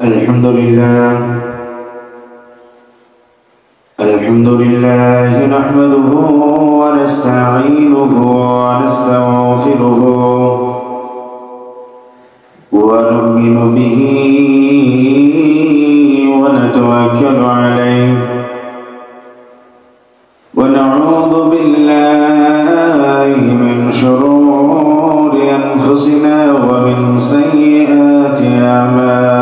الحمد لله نحمده ونستعينه ونستغفره ونؤمن به ونتوكل عليه ونعوذ بالله من شرور أنفسنا ومن سيئات أعمالنا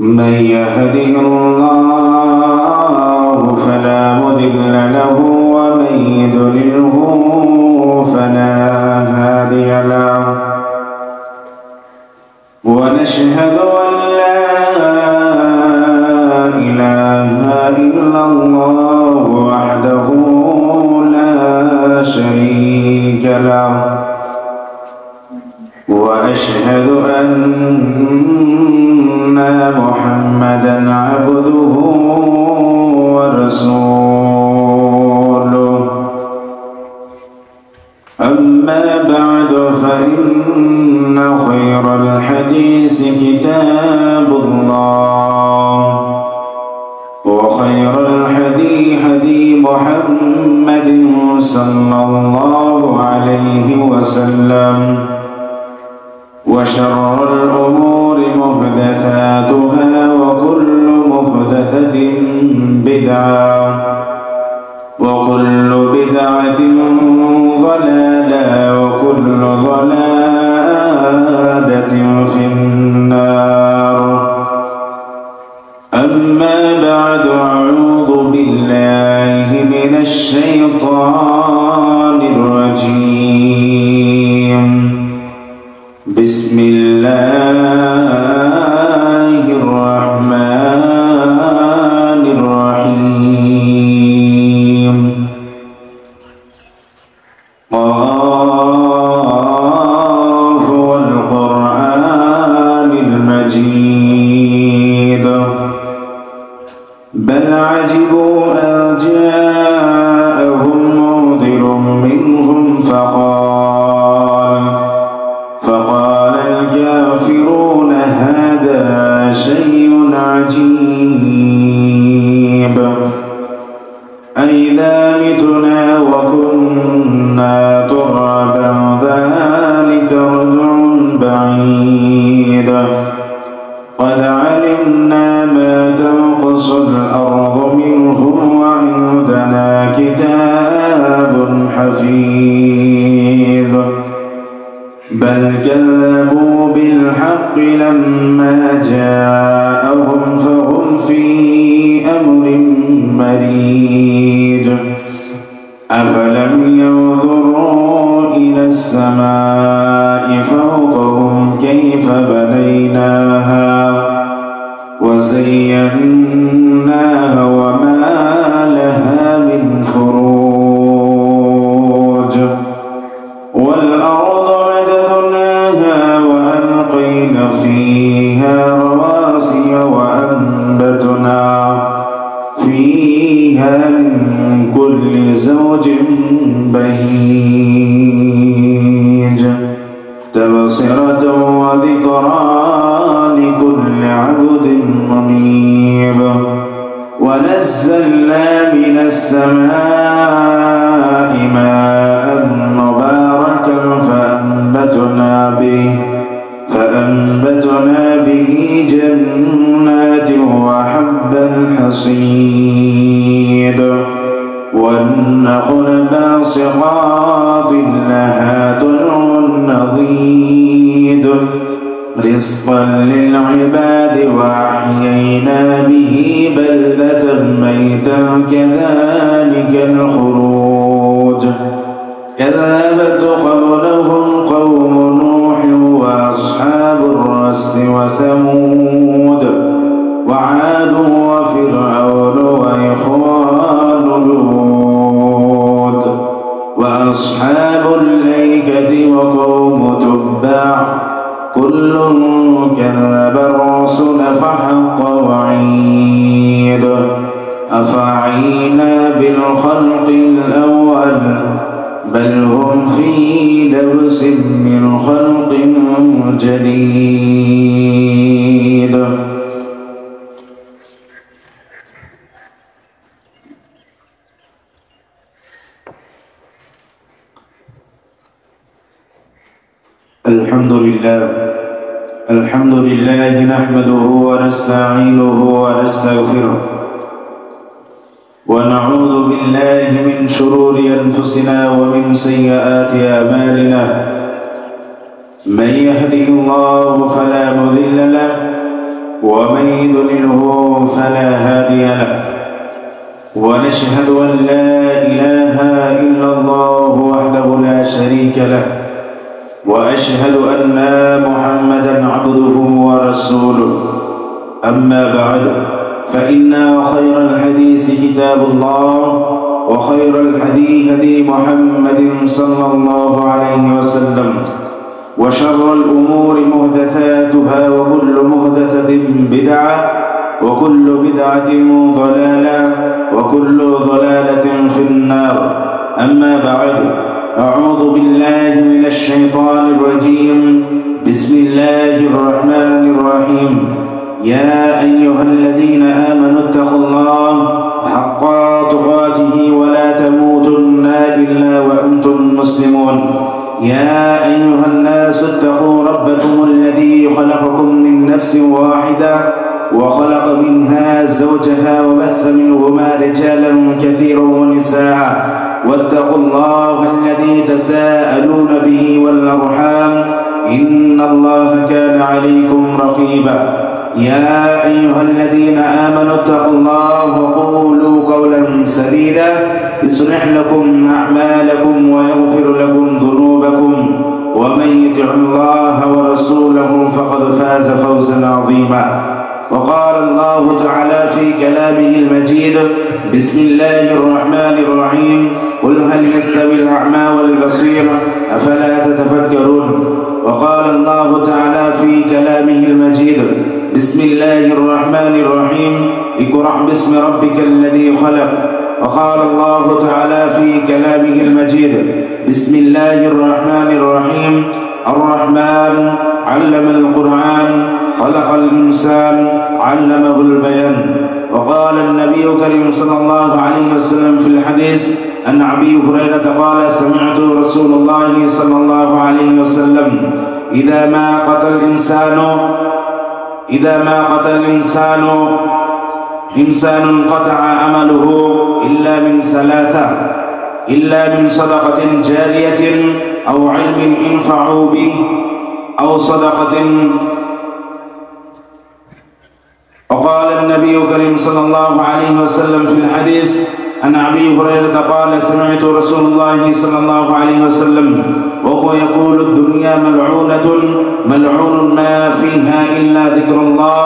من يهده الله فلا مضل له ومن يضلله فلا هادي له ونشهد أن لا إله إلا الله وحده لا شريك له وأشهد أن محمدا عبده ورسوله أما بعد فإن خير الحديث كتاب الله وخير الهدي هدي محمد صلى الله عليه وسلم وشر الأمور محدثاتها وكل محدثة بدعة وكل بدعة ضلالة وكل ضلالة في النار أما بعد أعوذ بالله من الشيطان الرجيم بسم الله الرحمن الرحيم قاف والقرآن المجيد بل عجبوا أن جاءهم منذر منهم فقال الكافرون هذا شيء عجيب أئذا متنا وكنا ترابا ذلك رجع بعيد قد علمنا ما تنقص الأرض منهم وعندنا كتاب حفيظ بل كذبوا بالحق لما جاءهم فهم في أمر مريج أفلم ينظروا إلى السماء فوقهم كيف بنيناها وزيناها وما لها من فروج والأرض وألقينا فيها رواسي وأنبتنا فيها من كل زوج بهيج تبصرة وذكرى لكل عبد منيب ونزلنا من السماء ماء مباركا فأنبتنا به جنات وحب الحصيد والنخل باسقات لها طلع نضيد رزقا للعباد وأحيينا به بلدة ميتا كذلك الخروج كذبت قبلهم قوم نوح وأصحاب الرس وثمود وعاد وفرعون وإخوان لوط وأصحاب الأيكة وقوم تبع كل كذب الرسل فحق وعيد أفعينا بالخلق الأول بل هم في لبس من خلق خلق جديد. الحمد لله نحمده ونستعينه ونستغفره ونعوذ بالله من شرور أنفسنا ومن سيئات أعمالنا. من يهده الله فلا مضل له ومن يضلله فلا هادي له. ونشهد أن لا إله إلا الله وحده لا شريك له وأشهد أن محمدا عبده ورسوله. أما بعد فإن خير الحديث كتاب الله وخير الهدي هدي محمد صلى الله عليه وسلم وشر الأمور محدثاتها وكل محدثة بدعة وكل بدعة ضلالة وكل ضلالة في النار. أما بعد أعوذ بالله من الشيطان الرجيم. بسم الله الرحمن الرحيم. يا أيها الذين آمنوا اتقوا الله حق تقاته ولا تموتن إلا وأنتم مسلمون. يا أيها الناس اتقوا ربكم الذي خلقكم من نفس واحدة وخلق منها زوجها وبث منهما رجالا كثيرا ونساء واتقوا الله الذي تساءلون به والأرحام إن الله كان عليكم رقيبا. يا أيها الذين آمنوا اتقوا الله وقولوا قولا سديدا يصلح لكم أعمالكم ويغفر لكم ذنوبكم ومن يطع الله ورسوله فقد فاز فوزا عظيما. وقال الله تعالى في كلامه المجيد. بسم الله الرحمن الرحيم. قل هل يستوي الأعمى والبصير أفلا تتفكرون. وقال الله تعالى في كلامه المجيد. بسم الله الرحمن الرحيم. اقرأ باسم ربك الذي خلق. وقال الله تعالى في كلامه المجيد. بسم الله الرحمن الرحيم. الرحمن علم القرآن خلق الإنسان علمه البيان. وقال النبي الكريم صلى الله عليه وسلم في الحديث عن أبي هريرة قال سمعت رسول الله صلى الله عليه وسلم إذا ما قتل إنسان قطع عمله إلا من صدقة جارية أو علم ينفعوا به أو صدقة. وقال النبي الكريم صلى الله عليه وسلم في الحديث عن أبي هريرة قال سمعت رسول الله صلى الله عليه وسلم وهو يقول الدنيا ملعونة ملعون ما فيها إلا ذكر الله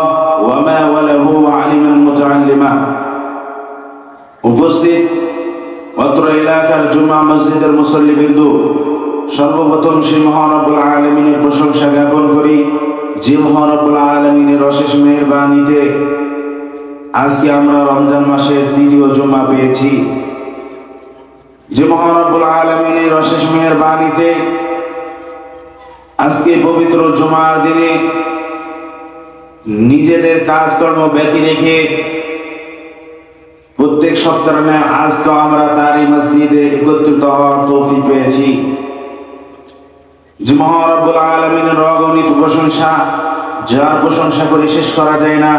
وما وله علما متعلما. উপস্থিত অত্র এলাকার জুমা মসজিদের মুসল্লিবৃন্দু, সর্বপ্রথম সেই মহান রব্বুল আলামিনের প্রশংসা জ্ঞাপন করি যে মহান রব্বুল আলামিনের অশেষ মেহেরবানিতে আজকে আমরা রমজান মাসের দ্বিতীয় জুমা পেয়েছি। যে মহান রব্বুল আলামিনের অশেষ মেহেরবানিতে আজকে পবিত্র জুমার দিনে নিজেদের কাজকর্ম ব্যতি রেখে প্রত্যেক সপ্তাহে আজ তো আমরা তারই মসজিদে একত্রিত হওয়ার তৌফিক পেয়েছি। যে মহান রব্বুল আলামিনের অগণিত প্রশংসা, যার প্রশংসা করে শেষ করা যায় না।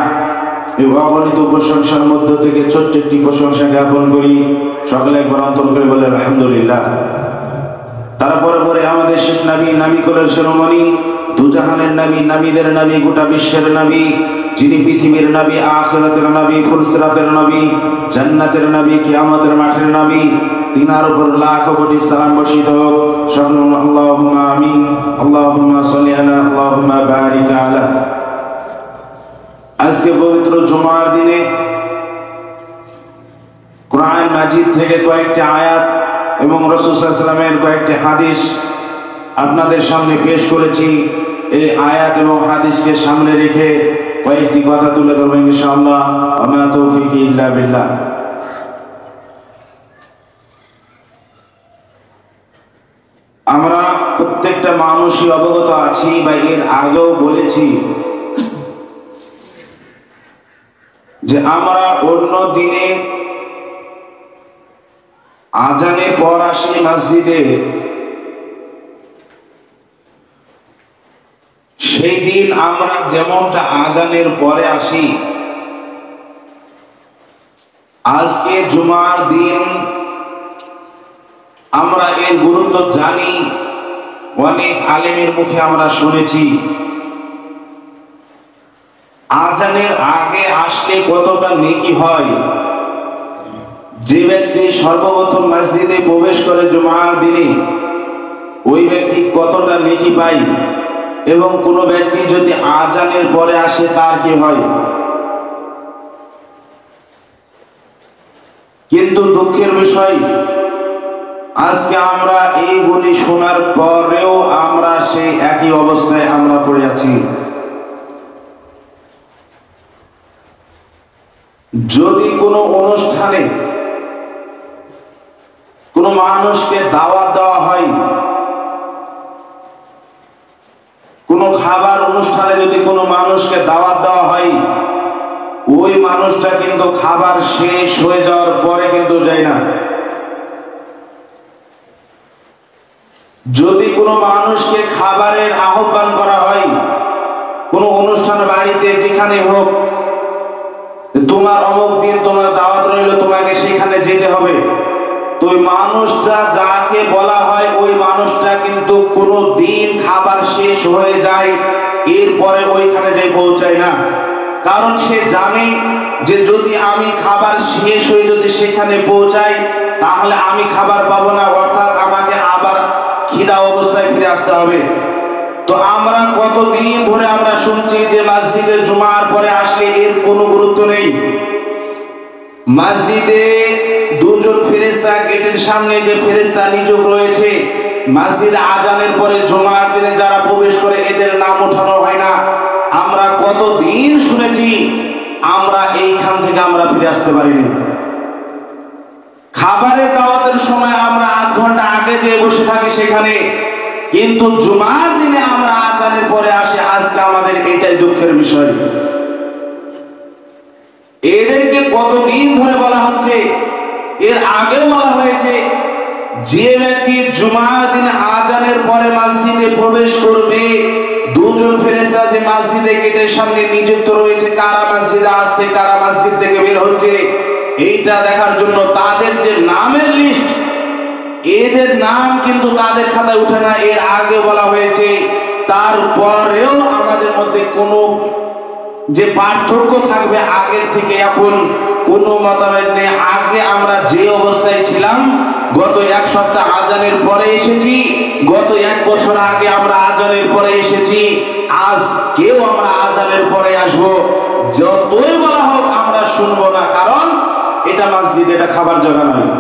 এই অগণিত প্রশংসার মধ্য থেকে ছোট্ট একটি প্রশংসা জ্ঞাপন করি। সকলে একবার অন্তর করে বলে আলহামদুলিল্লাহ। তারপরে পরে আমাদের শেষ নবী, নবী কুলের শিরোমণি, দুজাহানের নবী, নবীদের নবী, গোটা বিশ্বের নবী, যিনি পৃথিবীর নবী, আখিরাতের নবী, ফুলসিরাতের নবী, জান্নাতের নবী, কিয়ামতের মাঠের নবী, তিনার উপর লাখ কোটি সালাম বর্ষিত হোক। সকল আল্লাহুম্মা আমিন। আল্লাহুম্মা সাল্লি আলা, আল্লাহুম্মা বারিক আলা। আজকে পবিত্র জুমার দিনে কোরআন মাজিদ থেকে কয়েকটি আয়াত এবং রাসূল সাল্লাল্লাহু আলাইহি ওয়াসাল্লামের কয়েকটি হাদিস আপনাদের সামনে পেশ করেছি। এই আয়াত এবং হাদিসকে সামনে রেখে কয়েকটি কথা তুলে ধরব ইনশাআল্লাহ। আমা তৌফিকি ইল্লা বিল্লাহ। আমরা প্রত্যেকটা মানুষই অবগত আছি বা এর আগেও বলেছি যে আমরা অন্য দিনে আজানের পর আসি মসজিদে, সেই দিন আমরা যেমনটা আজানের পরে আসি, আজকে জুমার দিন আমরা এর গুরুত্ব জানি, অনেক আলেমের মুখে আমরা শুনেছি। আজানের আগে আসলে কতটা নেকি হয়। যে ব্যক্তি সর্বপ্রথম মসজিদে প্রবেশ করে জুমার দিনে, ওই ব্যক্তি কতটা নেকি পায়, এবং কোন ব্যক্তি যদি আজানের পরে আসে তার কি হয়। কিন্তু দুঃখের বিষয়, আজকে আমরা এইগুলি শোনার পরেও আমরা সেই একই অবস্থায় আমরা পড়ে আছি। যদি কোনো অনুষ্ঠানে কোনো মানুষকে দাওয়াত দেওয়া হয়, কোনো খাবার অনুষ্ঠানে যদি কোনো মানুষকে দাওয়াত দেওয়া হয়, ওই মানুষটা কিন্তু খাবার শেষ হয়ে যাওয়ার পরে কিন্তু যায় না। যদি কোনো মানুষকে খাবারের আহ্বান করা হয় কোনো অনুষ্ঠান বাড়িতে, যেখানে হোক, তোমার অমুক দিন তোমার দাওয়াত রইল, তোমাকে সেখানে যেতে হবে, তো ওই মানুষটা যাকে বলা হয় ওই মানুষটা কিন্তু কোনো দিন খাবার শেষ হয়ে যায় এরপরে ওইখানে যাই পৌঁছায় না। কারণ সে জানে যে যদি আমি খাবার শেষ হয়ে যদি সেখানে পৌঁছাই তাহলে আমি খাবার পাবো না, অর্থাৎ আমাকে আবার খিদা অবস্থায় ফিরে আসতে হবে। তো আমরা কতদিন ধরে আমরা শুনছি যে মসজিদে জুমার পরে আসলে এর কোনো গুরুত্ব নেই। মসজিদে দুজন ফেরেশতা, গেটের সামনে যে ফেরেশতা নিযুক্ত রয়েছে, মসজিদে আজানের পরে জুমার দিনে যারা প্রবেশ করে এদের নাম ওঠানো হয় না। আমরা কতদিন শুনেছি, আমরা এইখান থেকে আমরা ফিরে আসতে পারিনি। খাবারের দাওয়াতের সময় আমরা আধ ঘন্টা আগে যে বসে থাকি সেখানে, কিন্তু জুমার দিনে আমরা আজানের পরে আসি। আজকে আমাদের এটাই দুঃখের বিষয়। এদেরকে কতদিন ধরে বলা হচ্ছে, এর আগে বলা হয়েছে যে ব্যক্তি জুমার দিনে আজানের পরে মসজিদে প্রবেশ করবে, দুজন ফেরেশতা যে মসজিদে গেটের সামনে নিযুক্ত রয়েছে, কারা মসজিদে আসছে কারা মসজিদ থেকে বের হচ্ছে এইটা দেখার জন্য, তাদের যে নামের লিস্ট, এদের নাম কিন্তু তাদের খাতায় উঠে না। এর আগে বলা হয়েছে, তারপরেও আমাদের মধ্যে কোনো যে পার্থক্য থাকবে আগের থেকে এখন কোনো মতভেদ নেই। আগে আমরা যে অবস্থায় ছিলাম, গত এক সপ্তাহ আজানের পরে এসেছি, গত এক বছর আগে আমরা আজানের পরে এসেছি, আজ কেউ আমরা আজানের পরে আসবো। যতই বলা হোক আমরা শুনবো না, কারণ এটা মসজিদ, এটা খাবার জায়গা নয়।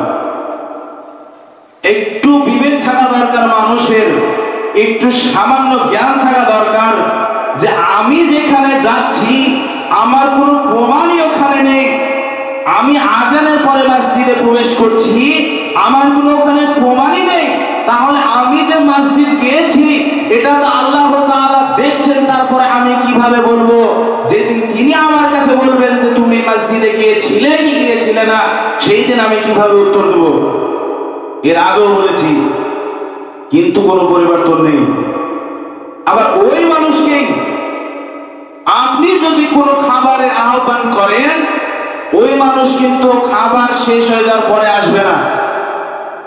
একটু বিবেক থাকা দরকার মানুষের, একটু সামান্য জ্ঞান থাকা দরকার যে আমি যেখানে যাচ্ছি আমার কোনো প্রমাণই ওখানে নেই। আমি আজানের পরে মসজিদে প্রবেশ করছি, আমার কোনো ওখানে প্রমাণই নেই, তাহলে আমি যে মসজিদ গিয়েছি এটা তো আল্লাহ তাআলা দেখছেন। তারপরে আমি কিভাবে বলবো, যেদিন তিনি আমার কাছে বলবেন যে তুমি মসজিদে গিয়েছিলে কি গিয়েছিলে না, সেই দিন আমি কিভাবে উত্তর দেব? এর আগেও বলেছি, কিন্তু কোনো পরিবর্তন নেই। আবার ওই মানুষকেই আপনি যদি কোনো খাবারের আহ্বান করেন, ওই মানুষ কিন্তু খাবার শেষ হয়ে যাওয়ার পরে আসবে না,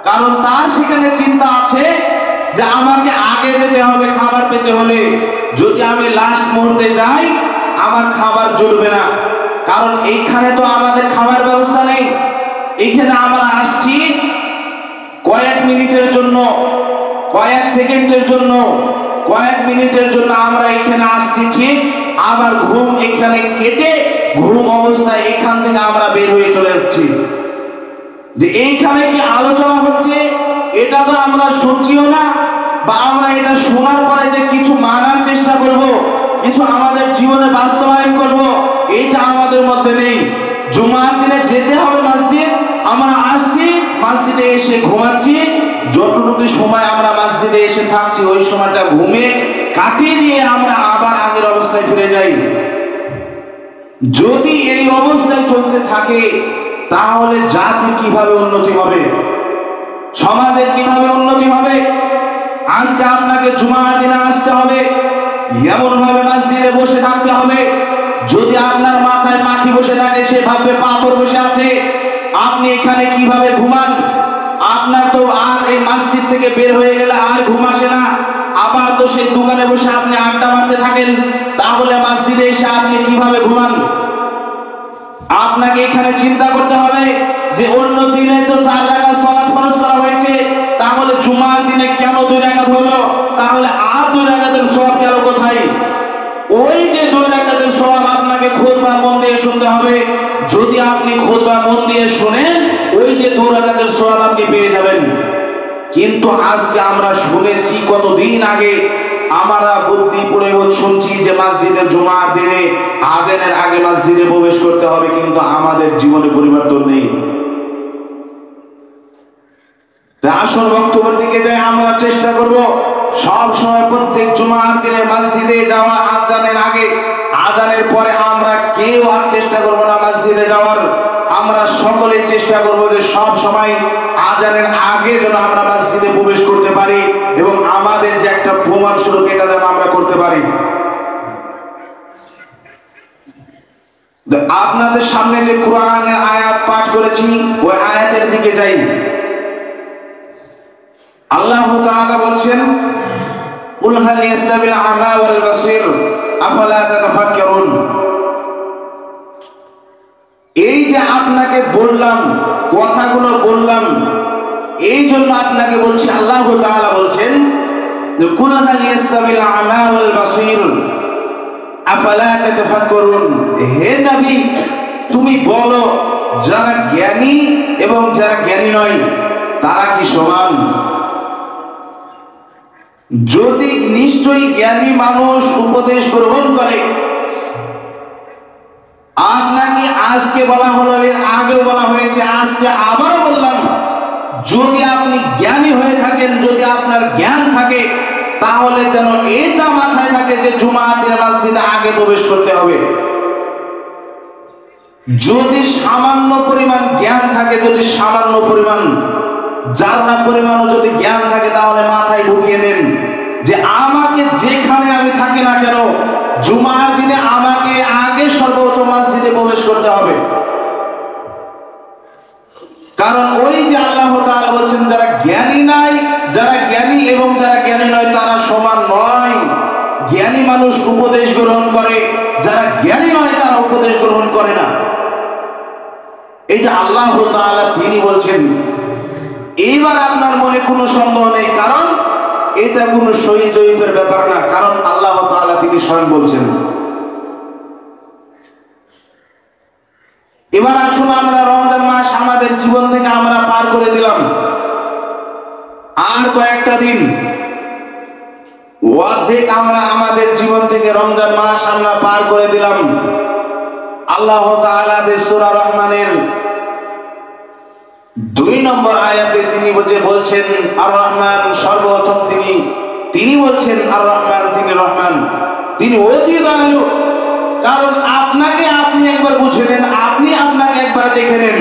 কারণ তার সেখানে চিন্তা আছে যে আমাকে আগে যেতে হবে খাবার পেতে হলে। যদি আমি লাস্ট মুহূর্তে যাই আমার খাবার জুটবে না, কারণ এইখানে তো আমাদের খাবার ব্যবস্থা নেই। এইখানে আমরা আসছি কয়েক মিনিটের জন্য, কয়েক সেকেন্ডের জন্য, কয়েক মিনিটের জন্য আমরা এখানে আসছি, ঠিক আবার ঘুম এখানে কেটে ঘুম অবস্থায় এখান থেকে আমরা বের হয়ে চলে যাচ্ছি। যে এইখানে কি আলোচনা হচ্ছে এটা তো আমরা শুনছিও না, বা আমরা এটা শোনার পরে যে কিছু মানার চেষ্টা করব, কিছু আমাদের জীবনে বাস্তবায়ন করব, এটা আমাদের মধ্যে নেই। জুমার দিনে যেতে হবে মসজিদ, আমরা আসছি মসজিদে এসে ঘুমাচ্ছি, যতটুকু সময় আমরা মসজিদ মসজিদে এসে থাকছি, ওই সময়টা ঘুমে কাটিয়ে দিয়ে আমরা আবার আগের অবস্থায় ফিরে যাই। যদি এই অবস্থায় চলতে থাকে তাহলে জাতির কিভাবে উন্নতি হবে, সমাজের কিভাবে উন্নতি হবে? আজকে আপনাকে জুমার দিনে আসতে হবে, এমন ভাবে মসজিদে বসে থাকতে হবে, যদি আপনার মাথায় পাখি বসে থাকে সে ভাববে পাথর বসে আছে। আপনি এখানে কিভাবে ঘুমান? আপনার তো আর এই মসজিদ থেকে বের হয়ে গেলে আর ঘুম আসে না, আবার তো সেই দোকানে বসে আপনি আড্ডা মারতে থাকেন, তাহলে মসজিদে এসে আপনি কিভাবে ঘুমান? আপনাকে এখানে চিন্তা করতে হবে যে অন্য দিনে তো 4 রাকাত সালাত ফরজ করা হয়েছে, তাহলে জুমার দিনে কেন 2 রাকাত হলো? তাহলে আর 2 রাকাতের সওয়াব গেল কোথায়? ওই যে 2 রাকাতের সওয়াব আপনাকে খুতবা মন দিয়ে শুনতে হবে। যদি আপনি খুতবা মন দিয়ে শুনেন, ওই যে 2 রাকাতের সওয়াব আপনি পেয়ে যাবেন। কিন্তু আজকে আমরা শুনেছি কতদিন আগে, আমরা বুদ্ধি প্রয়োগ শুনছি যে মসজিদে জুমার দিনে আজানের আগে মসজিদে প্রবেশ করতে হবে, কিন্তু আমাদের জীবনে পরিবর্তন নেই। আসল বক্তব্যের দিকে যাই, আমরা চেষ্টা করব সব সময় প্রত্যেক জুমার দিনে মসজিদে যাওয়া আজানের আগে। আজানের পরে আমরা কেউ আর চেষ্টা করব না মসজিদে যাওয়ার। আমরা সকলেই চেষ্টা করব যে সব সময় আজানের আগে যেন আমরা মসজিদে প্রবেশ করতে পারি, এবং আমাদের যে একটা প্রমাণ স্বরূপ এটা যেন আমরা করতে পারি। আপনাদের সামনে যে কোরআনের আয়াত পাঠ করেছি, ওই আয়াতের দিকে যাই। আল্লাহ তাআলা বলছেন, কুল হাল ইয়াস্তাবিল আমা ওয়াল বাসীর আফালা তাতাফাক্কারুন। এই যে আপনাকে বললাম, কথাগুলো বললাম, এই জন্য আপনাকে বলছি, আল্লাহ তাআলা বলছেন যে কুল হাল ইয়াস্তাবিল আমা ওয়াল বাসীর আফালা তাতাফাক্কারুন। হে নবী, তুমি বলো যারা জ্ঞানী এবং যারা জ্ঞানী নয় তারা কি সমান? যদি নিশ্চয়ই জ্ঞানী মানুষ উপদেশ গ্রহণ করে। আপনাকে আজকে বলা হলো, এর আগেও বলা হয়েছে, আজকে আবারও বললাম, যদি আপনি জ্ঞানী হয়ে থাকেন, যদি আপনার জ্ঞান থাকে, তাহলে যেন এটা মাথায় থাকে যে জুমার দিনে মসজিদে আগে প্রবেশ করতে হবে। যদি সামান্য পরিমাণ জ্ঞান থাকে, যদি সামান্য পরিমাণ জানা পরিমাণও যদি জ্ঞান থাকে, তাহলে মাথায় ঢুকিয়ে নেন যে আমাকে যেখানে আমি থাকি না কেন, জুমার দিনে আমাকে আগে সর্বপ্রথম মসজিদে প্রবেশ করতে হবে। কারণ ওই যে আল্লাহ তাআলা বলছেন, যারা জ্ঞানী নাই, যারা জ্ঞানী এবং যারা জ্ঞানী নয় তারা সমান নয়। জ্ঞানী মানুষ উপদেশ গ্রহণ করে, যারা জ্ঞানী নয় তারা উপদেশ গ্রহণ করে না। এটা আল্লাহ তাআলা তিনি বলছেন। এইবার আপনার মনে কোনো সন্দেহ নেই, কারণ এটা কোনো সহি জয়ীফের ব্যাপার না, কারণ আল্লাহ তাআলা তিনি স্বয়ং বলছেন। এবার আসুন, আমরা রমজান মাস আমাদের জীবন থেকে আমরা পার করে দিলাম, আর কয়েকটা দিন, অর্ধেক আমরা আমাদের জীবন থেকে রমজান মাস আমরা পার করে দিলাম। আল্লাহ তাআলা সূরা রহমানের 2 নম্বর আয়াতে তিনি বলছেন আর রহমান, সর্বপ্রথম তিনি বলছেন আর রহমান, তিনি রহমান, তিনি অতি দয়ালু। কারণ আপনাকে আপনি একবার বুঝে নেন, আপনি আপনাকে একবার দেখে নেন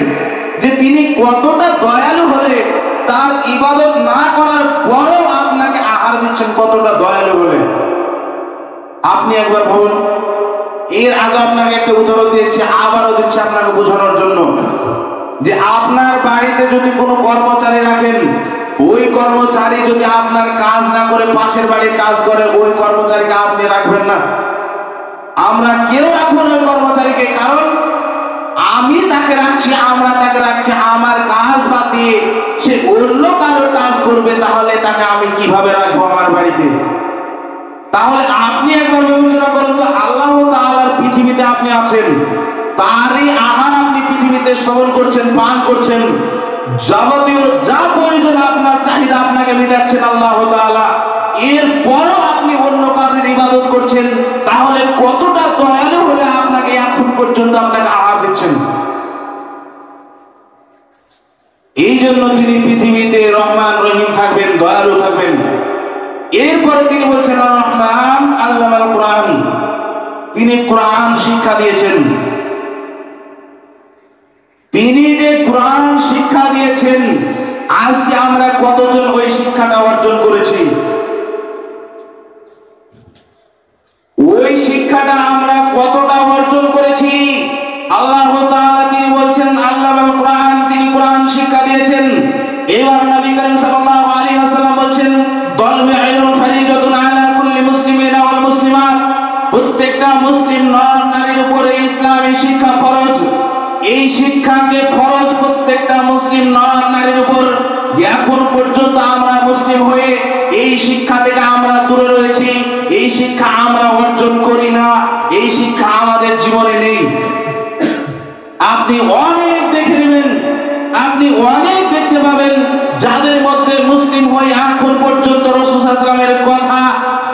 যে তিনি কতটা দয়ালু হলে তার ইবাদত না করার পরেও আপনাকে আহার দিচ্ছেন, কতটা দয়ালু হলে। আপনি একবার ভাবুন। এর আগে আপনাকে একটা উদাহরণ দিয়েছি, আবারও দিচ্ছি আপনাকে বোঝানোর জন্য, যে আপনার বাড়িতে যদি কোনো কর্মচারী রাখেন, ওই কর্মচারী যদি আপনার কাজ না করে পাশের বাড়ির কাজ করে, ওই কর্মচারীকে আপনি রাখবেন না। আমরা কেউ রাখবো না ওই কর্মচারীকে, কারণ আমি তাকে রাখছি, আমরা তাকে রাখছি আমার কাজ বাদ দিয়ে সে অন্য কারোর কাজ করবে, তাহলে তাকে আমি কিভাবে রাখবো আমার বাড়িতে? তাহলে আপনি একবার বিবেচনা করুন তো, আল্লাহ তাআলার পৃথিবীতে আপনি আছেন, তারই আহার আপনি পৃথিবীতে শ্রবণ করছেন, পান করছেন, যাবতীয় যা প্রয়োজন আপনার চাহিদা আপনাকে মেটাচ্ছেন আল্লাহ তাআলা, এরপরও আপনি অন্য কারোর ইবাদত করছেন, তাহলে কতটা দয়ালু হলে আপনাকে এখন পর্যন্ত আপনাকে আহার দিচ্ছেন। এই জন্য তিনি পৃথিবীতে রহমান রহিম থাকবেন, দয়ালু থাকবেন। এরপরে তিনি বলছেন আর রহমান আল্লামাল কোরআন, তিনি কোরআন শিক্ষা দিয়েছেন। তিনি যে কোরআন শিক্ষা দিয়েছেন, আজকে আমরা কতজন ওই শিক্ষাটা অর্জন করেছি? ওই শিক্ষাটা আমরা কতটা অর্জন করেছি? আল্লাহ তাআলা তিনি বলছেন আল্লামাল কোরআন, তিনি কোরআন শিক্ষা দিয়েছেন। এবার নবী করিম সাল্লাল্লাহু আলাইহি ওয়াসাল্লাম বলছেন তালবু ইলম ফরিজাতুন আলা কুল্লি মুসলিমিন ওয়াল মুসলিমাত, প্রত্যেকটা মুসলিম নর নারীর উপরে ইসলামী শিক্ষা ফরজ। এই শিক্ষাকে ফরজ প্রত্যেকটা মুসলিম নর নারীর উপর। এখন পর্যন্ত আমরা মুসলিম হয়ে এই শিক্ষা থেকে আমরা দূরে রয়েছি, এই শিক্ষা আমরা অর্জন করি না, এই শিক্ষা আমাদের জীবনে নেই। আপনি অনেক দেখে নেবেন, আপনি অনেক দেখতে পাবেন যাদের মধ্যে মুসলিম হয়ে এখন পর্যন্ত রাসূল সাল্লাল্লাহু আলাইহি ওয়াসাল্লামের কথা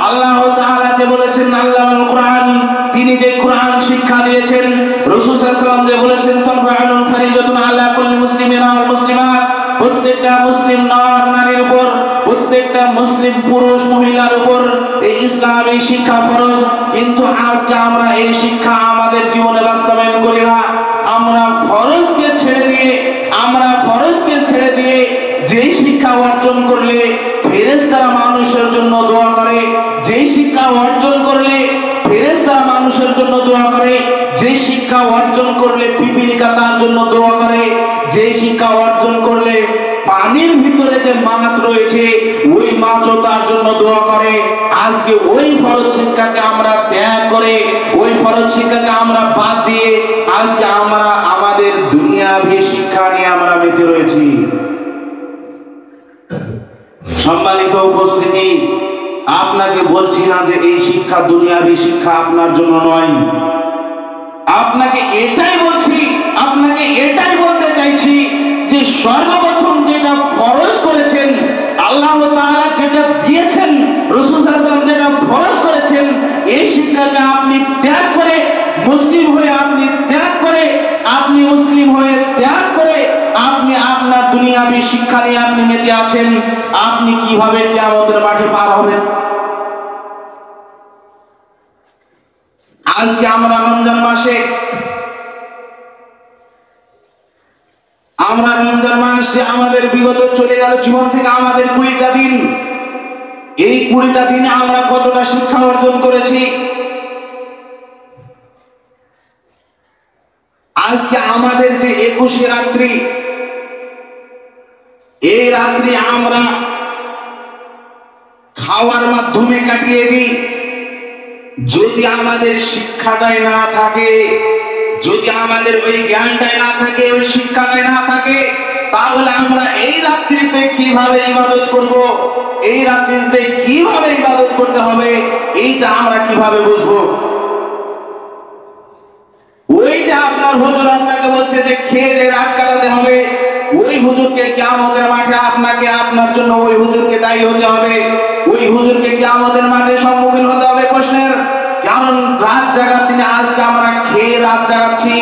আল্লাহ তাআলা যে বলেছেন আল্লামাল কোরআন, তিনি যে কোরআন শিক্ষা দিয়েছেন, রাসূল সাল্লাল্লাহু আলাইহি ওয়াসাল্লাম যে বলেছেন তালবু ইলম ফরিজাতুন আলা কুল্লি মুসলিমিন ওয়াল মুসলিমাত, প্রত্যেকটা মুসলিম নর নারীর উপর, প্রত্যেকটা মুসলিম পুরুষ মহিলার উপর এই ইসলামী শিক্ষা ফরজ। কিন্তু আজকে আমরা এই শিক্ষা আমাদের জীবনে বাস্তবায়ন করি না। আমরা ফরজকে ছেড়ে দিয়ে যেই শিক্ষা অর্জন করলে ফেরেশতারা মানুষের জন্য দোয়া করে, যেই শিক্ষা অর্জন করলে ফেরেশতারা মানুষের জন্য দোয়া করে, যেই শিক্ষা অর্জন করলে পিপিলিকা তার জন্য দোয়া করে, যেই শিক্ষা অর্জন করলে পানির ভিতরে যে মাছ রয়েছে ওই মাছও তার জন্য দোয়া করে। আজকে ওই ফরজ শিক্ষাকে আমরা ত্যাগ করে, ওই ফরজ শিক্ষাকে আমরা বাদ দিয়ে আজকে আমরা আমাদের দুনিয়াবী শিক্ষা নিয়ে আমরা মেতে রয়েছি। সম্মানিত উপস্থিতি, আপনাকে বলছি না যে এই শিক্ষা দুনিয়াবী শিক্ষা আপনার জন্য নয়। আপনাকে এটাই বলছি, আপনাকে এটাই বলতে চাইছি যে সর্বপ্রথম যেটা ফরজ করেছেন আল্লাহ তাআলা, যেটা দিয়েছেন রাসূল সাল্লাল্লাহু আলাইহি ওয়াসাল্লাম, যেটা ফরজ করেছেন, এই শিক্ষাকে আপনি ত্যাগ করে মুসলিম হয়ে আপনি আপনার দুনিয়াবী শিক্ষা নিয়ে আপনি মেতে আছেন। আপনি কিভাবে কিয়ামতের মাঠে পার হবেন? আজকে আমরা রমজান মাসে আমাদের বিগত চলে গেল জীবন থেকে আমাদের 20টা দিন, এই 20টা দিনে আমরা কতটা শিক্ষা অর্জন করেছি? আজকে আমাদের যে 21শে রাত্রি, এই রাত্রি আমরা খাওয়ার মাধ্যমে কাটিয়ে দিই। যদি আমাদের শিক্ষাটাই না থাকে, যদি আমাদের ওই জ্ঞানটাই না থাকে, ওই শিক্ষাটাই না থাকে, তাহলে আমরা এই রাত্রিতে কিভাবে ইবাদত করব, এই রাত্রিতে কিভাবে ইবাদত করতে হবে, এইটা আমরা কিভাবে বুঝবো? ওই যে আপনার হুজুর আপনাকে বলছে যে খেয়ে দিয়ে রাত কাটাতে হবে, ওই হুজুরকে কিয়ামতের মাঠে আপনাকে আপনার জন্য ওই হুজুরকে দায়ী হতে হবে, ওই হুজুরকে কিয়ামতের মাঠে সম্মুখীন হতে হবে প্রশ্নের। কারণ রাত জাগার দিনে আজকে আমরা খেয়ে রাত জাগাচ্ছি,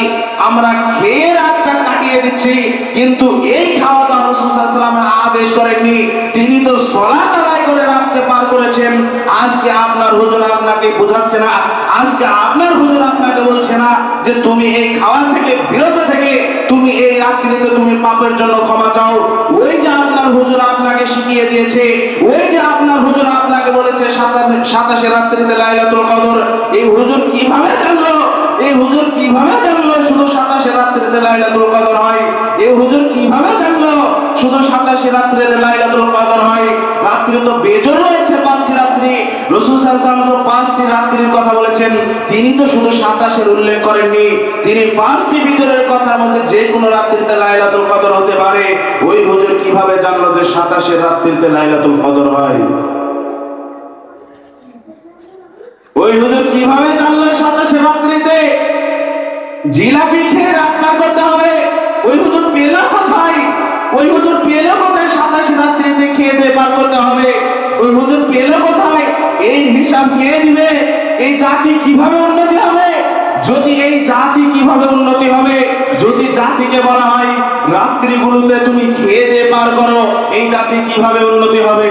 আমরা খেয়ে রাতটা কাটিয়ে দিচ্ছি, কিন্তু এই খাওয়া দাওয়া রাসূল সাল্লাল্লাহু আলাইহি ওয়াসাল্লাম আদেশ করেননি। তিনি তো সালাত আদায় করে রাতকে পার করেছেন। আজকে আপনার হুজুর আপনাকে বোঝাচ্ছে না, আজকে আপনার হুজুর আপনাকে বলছে না যে তুমি এই খাওয়া থেকে বিরত থেকে তুমি এই রাত্রিতে তুমি পাপের জন্য ক্ষমা চাও। ওই যে আপনার হুজুর আপনাকে শিখিয়ে দিয়েছে, ওই যে আপনার হুজুর আপনাকে বলেছে 27 রাত্রিতে লাইলাতুল কদর, এই হুজুর কিভাবে জানলো? এই হুজুর কিভাবে জানলো শুধু 27 রাত্রিতে লাইলাতুল কদর হয়? এই হুজুর কিভাবে জানলো শুধু 27 রাত্রিতে লাইলাতুল কদর হয়? রাত্রি তো বেজোর রয়েছে 5টি রাত্রি। রাসূল সাল্লাল্লাহু আলাইহি ওয়াসাল্লাম 5টি রাত্রির কথা বলেছেন, তিনি তো শুধু 27-এর উল্লেখ করেননি, তিনি 5টি বিজোরের কথার মধ্যে যে কোনো রাত্রিতে লাইলাতুল কদর হতে পারে। ওই হুজুর কিভাবে জানলো যে 27 রাত্রিতে লাইলাতুল কদর হয়? ওই হুজুর কিভাবে জানলো 27 রাত্রিতে জিলাপি খেয়ে রাত পার করতে হবে? ওই হুজুর পেল কোথায়? ওই হুজুর পেল কোথায় 27 রাত্রিতে খেয়ে দিয়ে পার করতে হবে? ওই হুজুর পেল কোথায়? এই হিসাব কে দিবে? এই জাতি কিভাবে উন্নতি হবে? যদি এই জাতি কিভাবে উন্নতি হবে? যদি জাতিকে বলা হয় রাত্রিগুলোতে তুমি খেয়ে দিয়ে পার করো, এই জাতি কিভাবে উন্নতি হবে?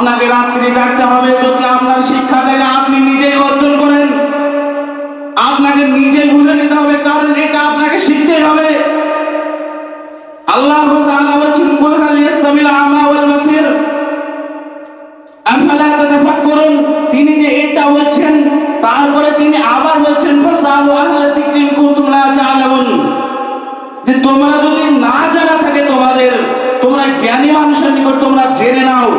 আপনাকে রাত্রি জাগতে হবে। যদি আপনার শিক্ষা থেকে আপনি নিজেই অর্জন করেন, আপনাকে নিজেই বুঝে নিতে হবে, কারণ এটা আপনাকে শিখতেই হবে। আল্লাহ তাআলা বলেছেন, কুল হাল ইয়াস্তাবিল আমা ওয়াল বাসীর আফালা তাতাফাক্কারুন। তিনি যে এটা বলছেন, তারপরে তিনি আবার বলছেন, ফাসালু আহলা যিকরি ইন কুনতুম লা তা'লামুন, যে তোমরা যদি না জানা থাকে তোমরা জ্ঞানী মানুষের নিকট তোমরা জেনে নাও।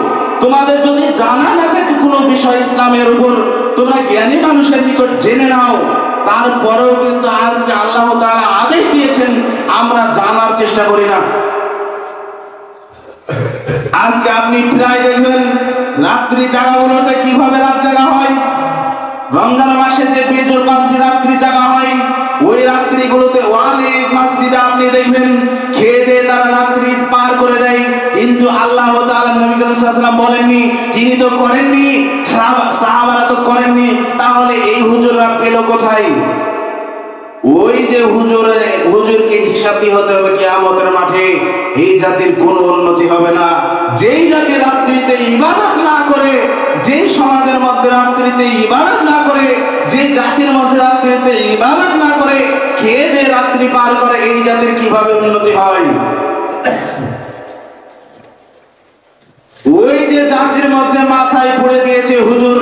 তোমাদের যদি জানা না থাকে কোনো বিষয় ইসলামের উপর, তোমরা জ্ঞানী মানুষের নিকট জেনে নাও। তারপরেও কিন্তু আজকে আল্লাহ তাআলা আদেশ দিয়েছেন আমরা জানার চেষ্টা করি না। আজকে আপনি প্রায় দেখবেন রাত্রি জাগাগুলোতে কিভাবে রাত জাগা হয়। রমজান মাসে যে বেজোর 5টি রাত্রি জাগা হয়, ওই রাত্রিগুলোতে অনেক মসজিদে আপনি দেখবেন খেয়ে দিয়ে তারা রাত্রি পার করে দেয়। কিন্তু আল্লাহ তাআলা নবী করিম সাল্লাল্লাহু আলাইহি ওয়াসাল্লাম বলেননি, তিনি তো করেননি, সাহাবারা তো করেননি, তাহলে এই হুজুররা পেল কোথায়? ওই যে হুজুরকে হিসাব দিয়ে হতে হবে কিয়ামতের মাঠে। এই জাতির কোনো উন্নতি হবে না। যেই জাতি রাত্রিতে ইবাদত না করে, যে সমাজের মধ্যে রাত্রিতে ইবাদত না করে, যে জাতির মধ্যে রাত্রিতে ইবাদত না করে খেয়ে দিয়ে রাত্রি পার করে, এই জাতির কিভাবে উন্নতি হয়? ওই যে জাতির মধ্যে মাথায় পড়ে দিয়েছে হুজুর,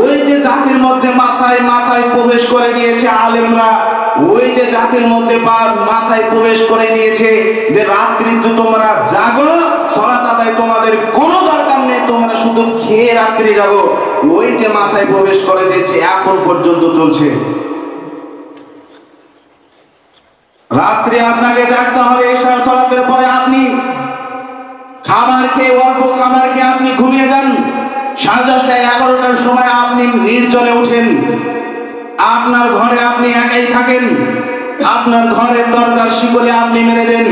ওই যে জাতির মধ্যে মাথায় প্রবেশ করে দিয়েছে আলেমরা, ওই যে জাতির মধ্যে মাথায় প্রবেশ করে দিয়েছে যে রাত্রি তো তোমরা জাগো, সালাত আদায় তোমাদের কোনো দরকার নেই, তোমরা শুধু খেয়ে রাত্রি জাগো, ওই যে মাথায় প্রবেশ করে দিয়েছে, এখন পর্যন্ত চলছে। রাত্রি আপনাকে জাগতে হবে। ইশার সালাতের পরে আপনি খাবার খেয়ে, অল্প খাবার খেয়ে আপনি ঘুমিয়ে যান। 10:30 11টার সময় আপনি নির্জনে উঠেন। আপনার ঘরে আপনি একাই থাকেন, আপনার ঘরের দরজার শিকলে আপনি মেরে দেন।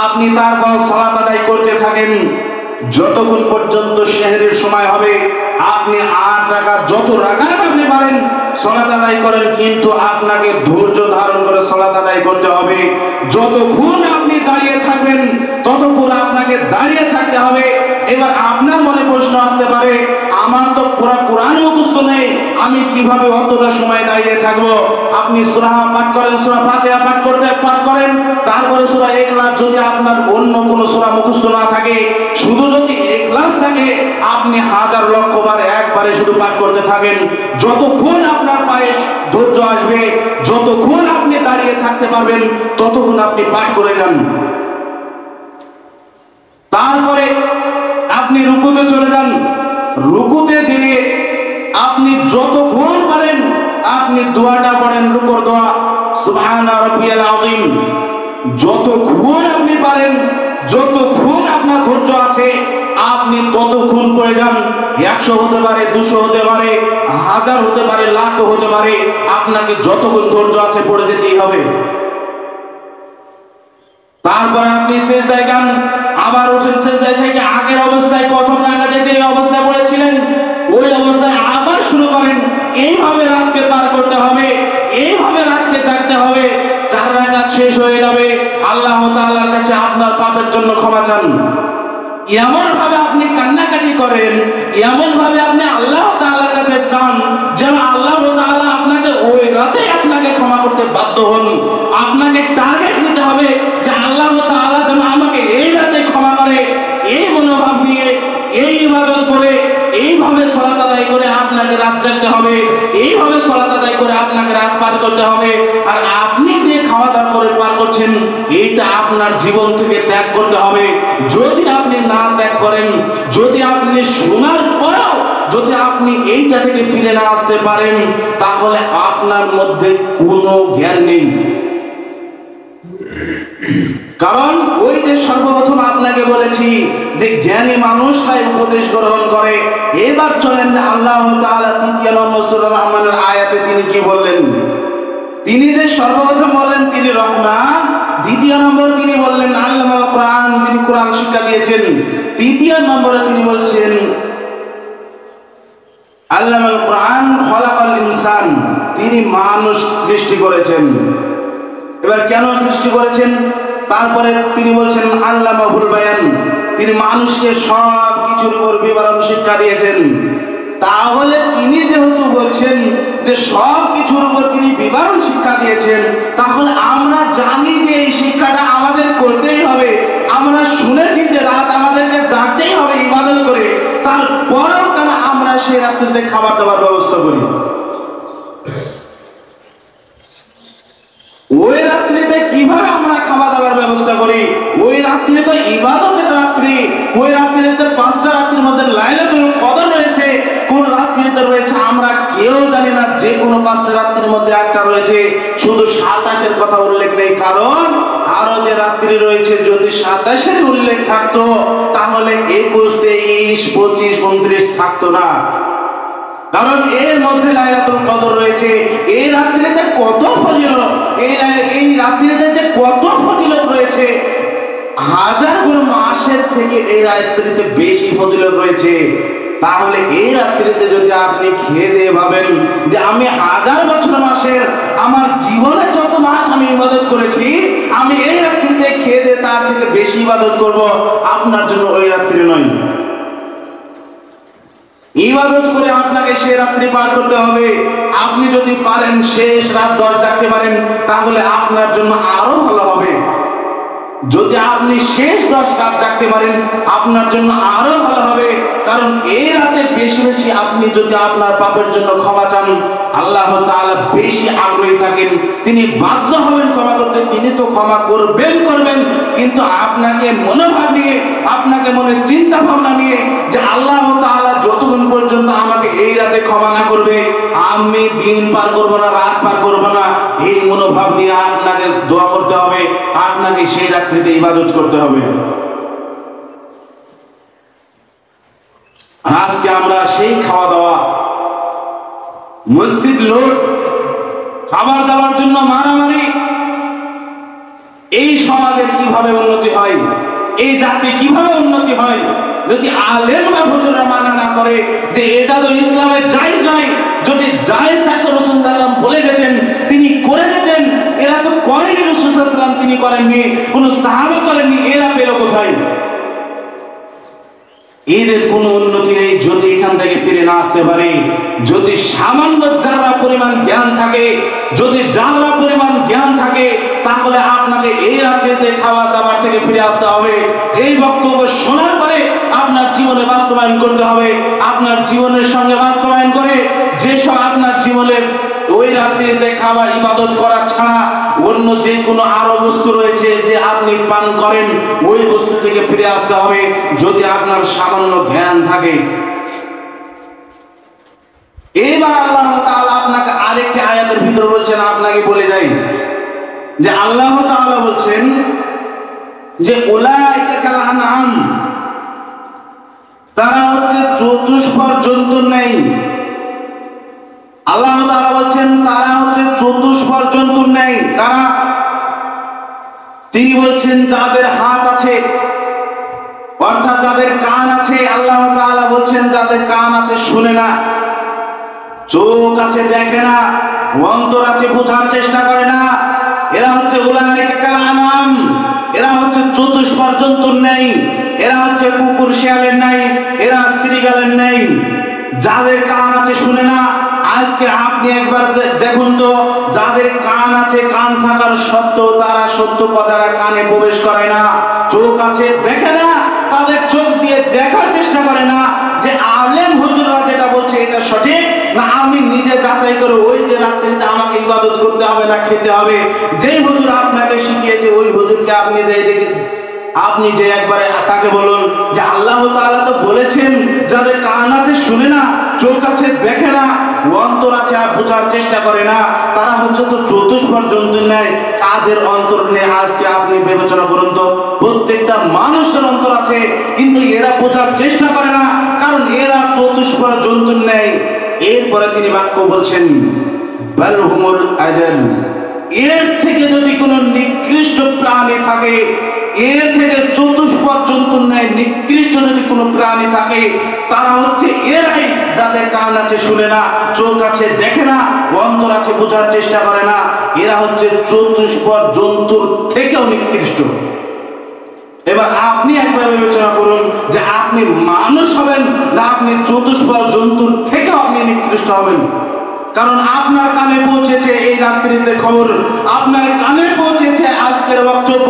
আপনি তারপর সালাত আদায় করতে থাকেন যতক্ষণ পর্যন্ত সেহরির সময় হবে। আপনি 8 রাকাত, যত রাকাত আপনি পারেন সালাত আদায় করেন, কিন্তু আপনাকে ধৈর্য ধারণ করে সালাত আদায় করতে হবে। যতক্ষণ আপনি দাঁড়িয়ে থাকবেন ততক্ষণ আপনাকে দাঁড়িয়ে থাকতে হবে। এবার আপনার মনে প্রশ্ন আসতে পারে, আমার তো পুরো কোরআন মুখস্থ নেই, আমি কিভাবে অতটা সময় দাঁড়িয়ে থাকবো? আপনি সূরা পাঠ করেন, সূরা ফাতিহা পাঠ করেন, তারপরে সূরা ইখলাস। যদি আপনার অন্য কোনো সূরা মুখস্থ না থাকে, শুধু যদি ইখলাস থাকে, আপনি হাজার লক্ষ বার একবারে শুধু পাঠ করতে থাকেন। যতক্ষণ আপনার পায়ে ধৈর্য আসবে, যতক্ষণ আপনি দাঁড়িয়ে থাকতে পারবেন, ততক্ষণ আপনি পাঠ করে যান। তারপরে আপনি রুকুতে চলে যান। রুকুতে যেয়ে আপনি যতক্ষণ পারেন আপনি দোয়াটা পড়েন, রুকুর দোয়া, সুবহানা রাব্বিয়াল আযীম। যতক্ষণ আপনি পারেন, যতক্ষণ আপনার ধৈর্য আছে, আপনি ততক্ষণ পড়ে যান। 100 হতে পারে, 200 হতে পারে, 1000 হতে পারে, লাখ হতে পারে, আপনাকে যতক্ষণ ধৈর্য আছে পড়ে যেতেই হবে। তারপর আপনি সিজদায় যান, আবার উঠেন সিজদা থেকে, আগের অবস্থায় প্রথম রাকাতে যে অবস্থায় পড়েছিলেন ওই অবস্থায় আবার শুরু করেন। এইভাবে রাতকে পার করতে হবে, এইভাবে রাতকে জাগতে হবে। 4 রাকাত শেষ হয়ে যাবে, আল্লাহ তাআলার কাছে আপনার পাপের জন্য ক্ষমা চান। এমন ভাবে আপনি কান্নাকাটি করেন, এমন ভাবে আপনি আল্লাহ তাআলার কাছে চান যেন আল্লাহ তাআলা আপনাকে ওই রাতে আপনাকে ক্ষমা করতে বাধ্য হন। আপনাকে টার্গেট নিতে হবে যে আল্লাহ তাআলা যেন আমাকে এই রাতে ক্ষমা করে। এই মনোভাব নিয়ে, এই ইবাদত করে, এইভাবে সালাত আদায় করে আপনাকে রাত জাগতে হবে, এইভাবে সালাত আদায় করে আপনাকে রাত পার করতে হবে। আর আপনি যে খাওয়া দাওয়া করে পার করছেন, এইটা আপনার জীবন থেকে ত্যাগ করতে হবে। যদি আপনি না ত্যাগ করেন, যদি আপনি শোনার পরেও যদি আপনি এইটা থেকে ফিরে না আসতে পারেন, তাহলে আপনার মধ্যে কোনো জ্ঞান নেই। কারণ ওই যে সর্বপ্রথম আপনাকে বলেছি যে জ্ঞানী মানুষরাই উপদেশ গ্রহণ করে। এবার চলেন যে আল্লাহ তাআলা 3 নম্বর সূরা রহমানের আয়াতে তিনি কি বললেন। তিনি যে সর্বপ্রথম বললেন তিনি রহমান, 2 নম্বর তিনি বললেন আল্লামাল কোরআন, তিনি কোরআন শিক্ষা দিয়েছেন। 3 নম্বরে তিনি বলছেন আল্লামাল কোরআন খলাকাল ইনসান, তিনি মানুষ সৃষ্টি করেছেন। এবার কেন সৃষ্টি করেছেন? তারপরে তিনি বলছেন আল্লামাহুল বায়ান, তিনি মানুষকে সব কিছুর উপর বিবরণ শিক্ষা দিয়েছেন। তাহলে তিনি যেহেতু বলছেন যে সব কিছুর উপর তিনি বিবরণ শিক্ষা দিয়েছেন, তাহলে আমরা জানি যে এই শিক্ষাটা আমাদের করতেই হবে। আমরা শুনেছি যে রাত আমাদেরকে জাগতেই হবে ইবাদত করে, তারপরেও কেন আমরা সেই রাত্রিতে খাবার দাবার ব্যবস্থা করি? ওই রাত্রিতে কিভাবে আমরা খাওয়া দাওয়ার ব্যবস্থা করি? ওই রাত্রি তো ইবাদতের রাত্রি। ওই রাত্রিতে 5টা রাত্রির মধ্যে লাইলাতুল কদর রয়েছে। কোন রাত্রিতে রয়েছে আমরা কেউ জানি না। যে কোনো 5টা রাত্রির মধ্যে একটা রয়েছে, শুধু 27-এর কথা উল্লেখ নেই। কারণ আরো যে রাত্রি রয়েছে, যদি 27-এর উল্লেখ থাকতো তাহলে 21, 23, 25, 29 থাকতো না। কারণ এর মধ্যে লাইলাতুল কদর রয়েছে। এই রাত্রিতে কত ফজিলত, এই রাত্রিতে যে কত ফজিলত রয়েছে, হাজার গুণ মাসের থেকে এই রাত্রিতে বেশি ফজিলত রয়েছে। তাহলে এই রাত্রিতে যদি আপনি খেয়ে দিয়ে ভাবেন যে আমি 1000 বছর মাসের আমার জীবনে যত মাস আমি ইবাদত করেছি, আমি এই রাত্রিতে খেয়ে দিয়ে তার থেকে বেশি ইবাদত করব, আপনার জন্য ওই রাত্রি নয়। ইবাদত করে আপনাকে সে রাত্রি পার করতে হবে। আপনি যদি পারেন শেষ রাত 10 জাগতে পারেন, তাহলে আপনার জন্য আরো ভালো হবে। যদি আপনি শেষ 10 রাত জাগতে পারেন, আপনার জন্য আরো ভালো হবে। কারণ এই রাতে বেশি বেশি আপনি যদি আপনার পাপের জন্য ক্ষমা চান, আল্লাহ তাআলা বেশি আগ্রহী থাকেন, তিনি বাধ্য হবেন ক্ষমা করতে। তিনি তো ক্ষমা করবেন, কিন্তু আপনাকে মনোভাব নিয়ে, আপনাকে মনে চিন্তা ভাবনা নিয়ে যে আল্লাহ তাআলা যতক্ষণ পর্যন্ত আমাকে এই রাতে ক্ষমা না করবে, আমি দিন পার করব না, রাত পার করব না, এই মনোভাব নিয়ে আপনাকে দোয়া করতে হবে, আপনাকে সেই রাত্রিতে ইবাদত করতে হবে। আজকে আমরা সেই খাওয়া দাওয়া, মসজিদ লোট, খাবার দাবার জন্য মারামারি, এই সমাজের কিভাবে উন্নতি হয়, এই জাতি কিভাবে উন্নতি হয় যদি আলেম বা হুজুররা মানা না করে যে এটা তো ইসলামের জায়েজ নয়। যদি জায়েজ থাকতো রাসূল সাল্লাল্লাহু আলাইহি ওয়াসাল্লাম বলে যেতেন, তিনি করে যেতেন। এরা তো করেনি, রাসূল সাল্লাল্লাহু আলাইহি ওয়াসাল্লাম তিনি করেননি, কোন সাহাবা করেননি, এরা পেল কোথায়? এদের কোনো উন্নতি নেই যদি এখান থেকে ফিরে না আসতে পারে। যদি সামান্য যারা পরিমাণ জ্ঞান থাকে, যদি যারা পরিমাণ জ্ঞান থাকে, তাহলে আপনাকে এই রাত্রিতে খাওয়া দাবার থেকে ফিরে আসতে হবে। এই বক্তব্য শোনার পরে আপনার জীবনে বাস্তবায়ন করতে হবে। আপনার জীবনের সঙ্গে বাস্তবায়ন করে যেসব আপনার জীবনে ওই রাত্রিতে খাবার ইবাদত করা ছাড়া অন্য যে কোনো আরো বস্তু রয়েছে যে আপনি পান করেন, ওই বস্তু থেকে ফিরে আসতে হবে যদি আপনার সামান্য জ্ঞান থাকে। এবার আল্লাহ তাআলা আপনাকে আরেকটি আয়াতের ভিতর বলছেন, আপনাকে বলে যাই যে আল্লাহ তাআলা বলছেন যে উলাইকা কাল আনআম, তারা হচ্ছে চতুষ্পদ জন্তুর ন্যায়। আল্লাহ তাআলা বলছেন তারা হচ্ছে চতুষ্পদ জন্তুর ন্যায়। কারা? তিনি বলছেন যাদের হাত আছে, অর্থাৎ যাদের কান আছে। আল্লাহ তাআলা বলছেন যাদের কান আছে শুনে না, চোখ আছে দেখে না, অন্তর আছে বোঝার চেষ্টা করে না, এরা হচ্ছে উলাইকা কাল আনআম, এরা হচ্ছে চতুষ্পদ জন্তুর ন্যায়, এরা হচ্ছে কুকুর শিয়ালের ন্যায়, এরা শ্রীগালের ন্যায়। যাদের কান আছে শুনে না। আজকে আপনি একবার দেখুন তো, যাদের কান আছে, কান থাকার সত্ত্বেও তারা সত্য কথাটা কানে প্রবেশ করে না। চোখ আছে দেখে না, তাদের চোখ দিয়ে দেখার চেষ্টা করে না যে আলেম হুজুররা যেটা বলছে এটা সঠিক না, আমি নিজে যাচাই করে ওই যে রাত্রিতে আমাকে ইবাদত করতে হবে না খেতে হবে, যেই হুজুর আপনাকে শিখিয়েছে ওই হুজুরকে আপনি যাই দেখে, আপনি যে একবারে তাকে বলুন যে আল্লাহ তাআলা তো বলেছেন যাদের কান আছে শুনে না, চোখ আছে দেখে না, অন্তর আছে আর বোঝার চেষ্টা করে না, তারা হচ্ছে তো চতুষ্পদ জন্তুর ন্যায়। কাদের অন্তর নেই আজকে আপনি বিবেচনা করুন তো? প্রত্যেকটা মানুষের অন্তর আছে, কিন্তু এরা বোঝার চেষ্টা করে না, কারণ এরা চতুষ্পদ জন্তুর ন্যায়। এরপরে তিনি বাক্য বলছেন বাল হুমুল আজাল, এর থেকে যদি কোনো নিকৃষ্ট প্রাণী থাকে, এর থেকে চতুষ্পদ জন্তুর ন্যায় নিকৃষ্ট যদি কোনো প্রাণী থাকে, তারা হচ্ছে এরাই যাদের কান আছে শুনে না, চোখ আছে দেখে না, অন্তর আছে বোঝার চেষ্টা করে না। এরা হচ্ছে চতুষ্পদ জন্তুর থেকেও নিকৃষ্ট। এবার আপনি একবার বিবেচনা করুন যে আপনি মানুষ হবেন না আপনি চতুষ্পদ জন্তুর থেকেও আপনি নিকৃষ্ট হবেন। কারণ আপনার কানে পৌঁছেছে এই রাত্রিতে খবর, আপনার কানে পৌঁছেছে আজকের বক্তব্য,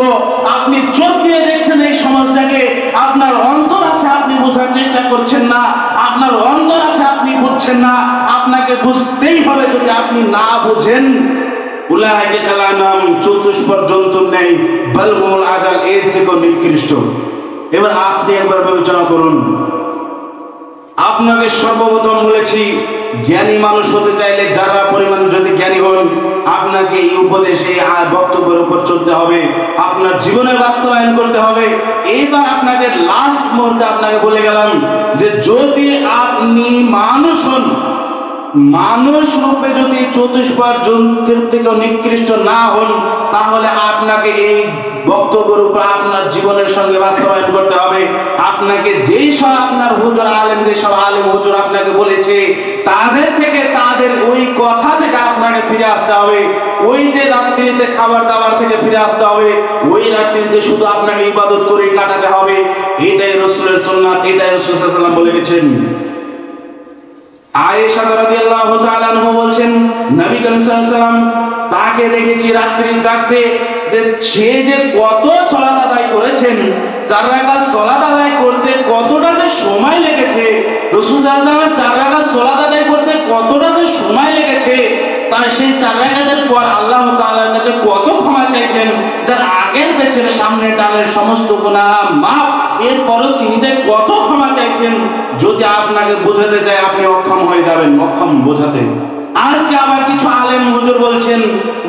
আপনি চোখ দিয়ে দেখছেন এই সমাজটাকে, আপনার অন্তর আছে আপনি বোঝার চেষ্টা করছেন না, আপনার অন্তর আছে আপনি বুঝছেন না, আপনাকে বুঝতেই হবে। যদি আপনি না বুঝেন উলাইকা কালানাম চতুষ্পদ জন্তুর নেই বাল হুমুল আযাল এর থেকেও নিকৃষ্ট। এবার আপনি একবার বিবেচনা করুন, আপনাকে সর্বপ্রথম বলেছি জ্ঞানী মানুষ হতে চাইলে যারা পরিমাণ যদি জ্ঞানী হন আপনাকে এই উপদেশে বক্তব্যের উপর চলতে হবে, আপনার জীবনে বাস্তবায়ন করতে হবে। এইবার আপনাকে লাস্ট মুহূর্তে আপনাকে বলে গেলাম যে যদি আপনি মানুষ হন, মানুষ রূপে যদি চতুষ্পদ জন্তুর থেকেও নিকৃষ্ট না হন, তাহলে আপনাকে এই বক্তব্যের উপর আপনার জীবনের সঙ্গে বাস্তবায়ন করতে হবে। আপনাকে যেই সব আপনার হুজুর আলেম, যেসব আলেম হুজুর আপনাকে বলেছে তাদের থেকে, তাদের ওই কথা থেকে আপনাকে ফিরে আসতে হবে। ওই যে রাত্রিতে খাবার দাবার থেকে ফিরে আসতে হবে, ওই রাত্রিতে শুধু আপনাকে ইবাদত করে কাটাতে হবে। এটাই রাসূলের সুন্নাত, এটাই রাসূল সাল্লাল্লাহু আলাইহি ওয়াসাল্লাম বলে গেছেন। আয়েশা রাদিয়াল্লাহু তাআলা আনহা বলছেন নবী করিম সাল্লাল্লাহু আলাইহি ওয়াসাল্লাম তাকে দেখেছি রাত্রি জাগতে, সে যে কত সালাত আদায় করেছেন, 4 রাকাত সালাত আদায় করতে কতটা যে সময় লেগেছে, রাসূল সাল্লাল্লাহু আলাইহি ওয়াসাল্লাম 4 রাকাত সালাত আদায় করতে কতটা যে সময় লেগেছে, তার সেই 4 রাকাতের পর আল্লাহ তাআলার কাছে কত ক্ষমা চাইছেন, যার আগের পেছনে সামনে ডানের সমস্ত গুনাহ মাফ, এরপরও তিনি যে কত ক্ষমা চাইছেন, যদি আপনাকে বোঝাতে যায় আপনি অক্ষম হয়ে যাবেন, অক্ষম বোঝাতে। আজকে আবার কিছু আলেম হুজুর বলছেন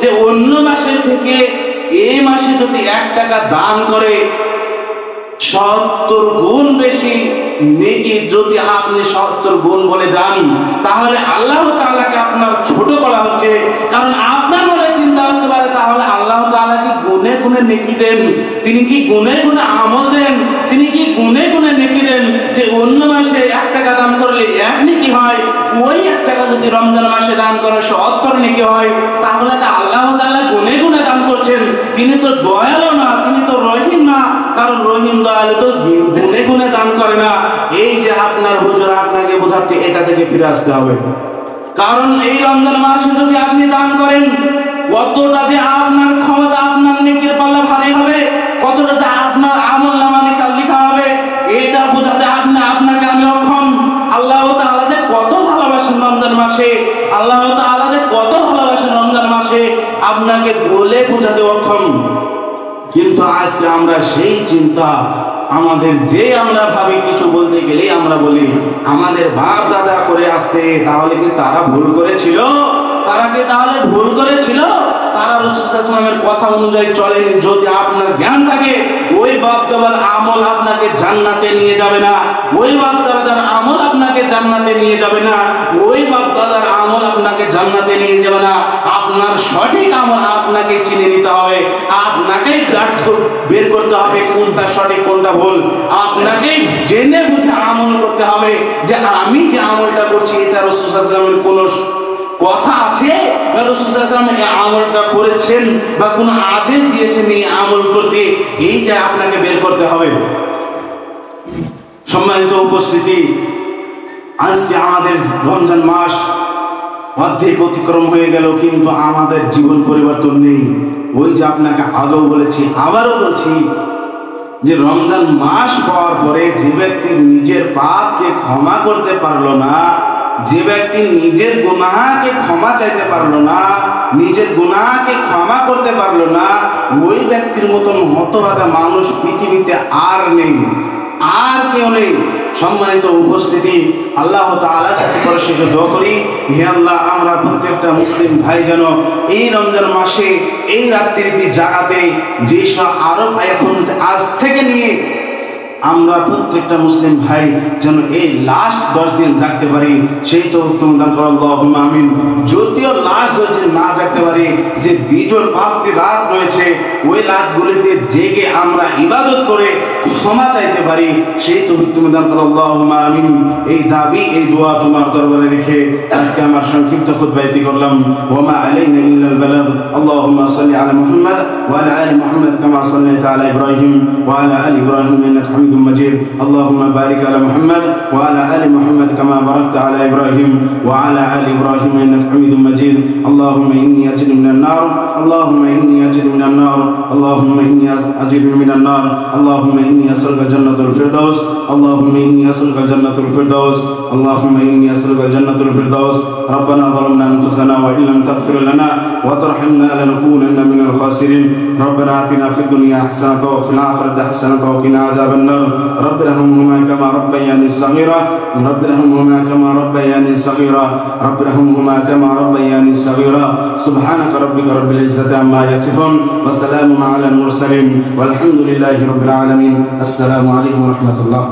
যে অন্য মাসের থেকে এই মাসে যদি 1 টাকা দান করে 70 গুণ বেশি নেকি যদি আপনি 70 গুণ বলে দেন, তাহলে আল্লাহ তাআলাকে আপনার ছোট করা হচ্ছে। কারণ আপনার মনে চিন্তা আসতে পারে তাহলে আল্লাহ তাআলা কি গুণে গুণে নেকি দেন? তিনি কি গুণে গুণে আমল দেন? তিনি কি গুণে গুণে নেকি দেন? যে অন্য মাসে 1 টাকা দান করলে 1 নেকি হয়, ওই 1 টাকা যদি রমজান মাসে দান করে 70 নেকি হয়, তাহলে তো আল্লাহ তাআলা গুণে গুণে দান করছেন। তিনি তো দয়ালু না, তিনি তো রহিম না, কারণ রহিম দয়ালু তো গুণে গুণে দান করে না। এই যে আপনার হুজুর আপনাকে বোঝাচ্ছে, এটা থেকে ফিরে আসতে হবে। কারণ এই রমজান মাসে যদি আপনি দান করেন, কতটা যে আপনার ক্ষমতা, আপনার নেকির পাল্লা ভারী হবে, কতটা যে আপনার আমলনামা লেখা হবে, এটা বোঝাতে আপনাকে আমি অক্ষম। আল্লাহ তাআলা যে কত ভালোবাসেন রমজান মাসে, আল্লাহ তাআলা যে কত ভালোবাসেন রমজান মাসে, আপনাকে বলে বোঝাতে অক্ষম। কিন্তু আজকে আমরা সেই চিন্তা আমাদের, যে আমরা ভাবি কিছু বলতে গেলেই আমরা বলি আমাদের বাপ দাদা করে আসতে, তাহলে কি তারা ভুল করেছিল? তারা কি তাহলে ভুল করেছিল? তারা রাসূল সাল্লাল্লাহু আলাইহি ওয়াসাল্লামের কথা অনুযায়ী চলেন। যদি আপনার জ্ঞান থাকে, ওই বাপ দাদার আমল আপনাকে জান্নাতে নিয়ে যাবে না, ওই বাপ দাদার আমল আপনাকে জান্নাতে নিয়ে যাবে না, ওই বাপ দাদার আমল আপনাকে জান্নাতে নিয়ে যাবে না। আপনার সঠিক আমল আপনাকে চিনে নিতে হবে, আপনাকেই বের করতে হবে কোনটা সঠিক কোনটা ভুল, আপনাকেই জেনে বুঝে আমল করতে হবে যে আমি যে আমলটা করছি এটা রাসূল সাল্লাল্লাহু আলাইহি ওয়াসাল্লামের কোন কথা আছে, রাসূল সাল্লাল্লাহু আলাইহি ওয়াসাল্লাম এই আমলটা করেছেন বা কোন আদেশ দিয়েছেন এই আমল করতে, এইটা আপনাকে বের করতে হবে। সম্মানিত উপস্থিতি, আজকে আমাদের রমজান মাস অর্ধেক অতিক্রম হয়ে গেল, কিন্তু আমাদের জীবন পরিবর্তন নেই। ওই যে আপনাকে আগেও বলেছি, আবারও বলছি যে রমজান মাস পাওয়ার পরে যে ব্যক্তি নিজের পাপকে ক্ষমা করতে পারলো না, যে ব্যক্তি নিজের গুনাহকে ক্ষমা চাইতে পারলো না, নিজের গুনাহকে ক্ষমা করতে পারলো না, ওই ব্যক্তির মতন হতভাগা মানুষ পৃথিবীতে আর নেই, আর কেউ নেই। সম্মানিত উপস্থিতি, আল্লাহ তাআলার কাছে পরিশেষে দোয়া করি, হে আল্লাহ, আমরা প্রত্যেকটা মুসলিম ভাই যেন এই রমজান মাসে এই রাত্রিতে জাগাতে যেসব আরব এখন আজ থেকে নিয়ে আমরা প্রত্যেকটা মুসলিম ভাই যেন এই লাস্ট 10 দিন জাগতে পারি, সেই তো উত্তম দান করো আল্লাহুম্মা আমিন। যদিও লাস্ট 10 দিন না জাগতে পারি, যে বিজোড় 5টি রাত রয়েছে, ওই রাতগুলিতে জেগে আমরা ইবাদত করে ক্ষমা চাইতে পারি সেই তৌফিক তুমি দান করো আল্লাহুম্মা আমিন। এই দাবি এই দোয়া তোমার দরবারে রেখে আজকে আমার সংক্ষিপ্ত খুতবা ইতি করলাম। ওয়া মা আলাইনা ইল্লাল বালাগ। আল্লাহুম্মা সাল্লি আলা মুহাম্মাদ ওয়া আলা আলি মুহাম্মাদ কামা সাল্লাইতা আলা ইব্রাহিম ওয়া আলা আলি ইব্রাহিম ইন্নাকা হামিদুম মাজিদ। আল্লাহুম্মা বারিক আলা মুহাম্মাদ ওয়া আলা আলি মুহাম্মাদ কামা বারাকতা আলা ইব্রাহিম ওয়া আলা আলি ইব্রাহিম ইন্নাকা হামিদুম মাজিদ। আল্লাহুম্মা ইন্নী আজিদু মিনান নার। আল্লাহুম্মা ইন্নী আজিদু মিনান নার। আল্লাহুম্মা ইন্নী আজিদু মিনান নার। আল্লাহুম্মা ইন্নী আসআলুকা জান্নাতুল ফিরদাউস। আল্লাহুম্মা ইন্নী আসআলুকা জান্নাতুল ফিরদাউস। আল্লাহুম্মা ইন্নী আসআলুকা জান্নাতুল ফিরদাউস। ربنا ظلمنا أنفسنا وإن لم تغفر لنا وترحمنا لنكونن من الخاسرين. ربنا آتنا في الدنيا حسنة وفي الآخرة حسنة وقنا عذاب النار. رب ارحمهما كما ربياني صغيرا. رب ارحمهما كما ربياني صغيرا. رب ارحمهما كما ربياني صغيرا. سبحانك ربك رب العزة عما يصفون وسلام على المرسلين والحمد لله رب العالمين. السلام عليكم ورحمة الله.